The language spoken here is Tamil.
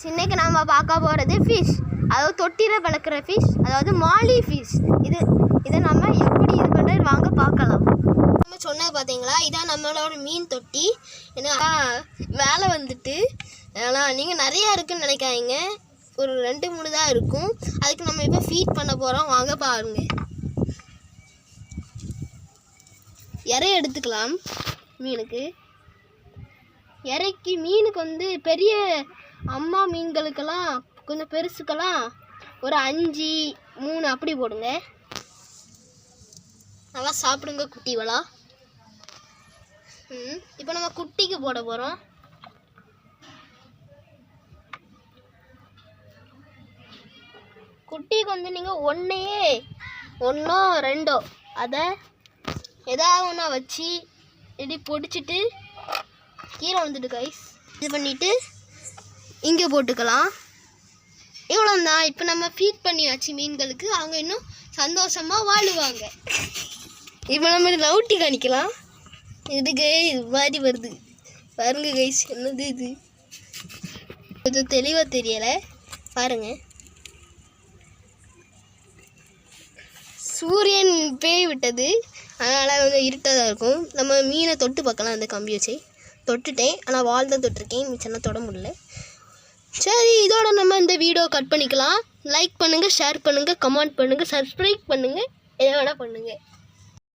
இன்னைக்கு நம்ம பார்க்க போகிறது ஃபிஷ், அதாவது தொட்டியில் வளர்க்குற ஃபிஷ், அதாவது மாலி ஃபிஷ். இதை நம்ம எப்படி இது பண்ணுறது வாங்க பார்க்கலாம். நம்ம சொன்னது பார்த்தீங்களா, இதான் நம்மளோட மீன் தொட்டி. ஏன்னா வேலை வந்துட்டு ஆனால் நீங்கள் நிறையா இருக்குதுன்னு நினைக்காதீங்க, ஒரு 2-3 தான் இருக்கும். அதுக்கு நம்ம இப்போ ஃபீட் பண்ண போகிறோம், வாங்க பாருங்க. இறைய எடுத்துக்கலாம். மீனுக்கு வந்து பெரிய அம்மா மீன்களுக்கெல்லாம் கொஞ்சம் பெருசுக்கெல்லாம் ஒரு 5, 3 அப்படி போடுங்க. நல்லா சாப்பிடுங்க குட்டிவளா. இப்போ நம்ம குட்டிக்கு போட போகிறோம். குட்டிக்கு வந்து நீங்கள் 1 2 அதை ஏதாவது ஒன்றா வச்சு இப்படி பொடிச்சிட்டு கீழே வந்துட்டு கைஸ் இது பண்ணிவிட்டு இங்கே போட்டுக்கலாம். இவ்வளோதான். இப்போ நம்ம ஃபீட் பண்ணியாச்சு மீன்களுக்கு, அவங்க இன்னும் சந்தோஷமாக வாழுவாங்க. இப்போ நம்ம லவுட்டி காணிக்கலாம். இதுக்கு இது மாதிரி வருது பாருங்க கைஸ். என்னது இது, கொஞ்சம் தெளிவாக தெரியலை பாருங்க. சூரியன் பேய் விட்டது, அதனால் கொஞ்சம் இருட்டாக தான் இருக்கும். நம்ம மீனை தொட்டு பார்க்கலாம். அந்த கம்பி வச்சு தொட்டுட்டேன், ஆனால் வால் தான் தொட்டிருக்கேன், மிச்சம்லாம் தொட முடியல. சரி, இதோட நம்ம இந்த வீடியோ கட் பண்ணிக்கலாம். லைக் பண்ணுங்கள், ஷேர் பண்ணுங்கள், கமெண்ட் பண்ணுங்கள், சப்ஸ்கிரைப் பண்ணுங்கள், எதை வேணால் பண்ணுங்கள்.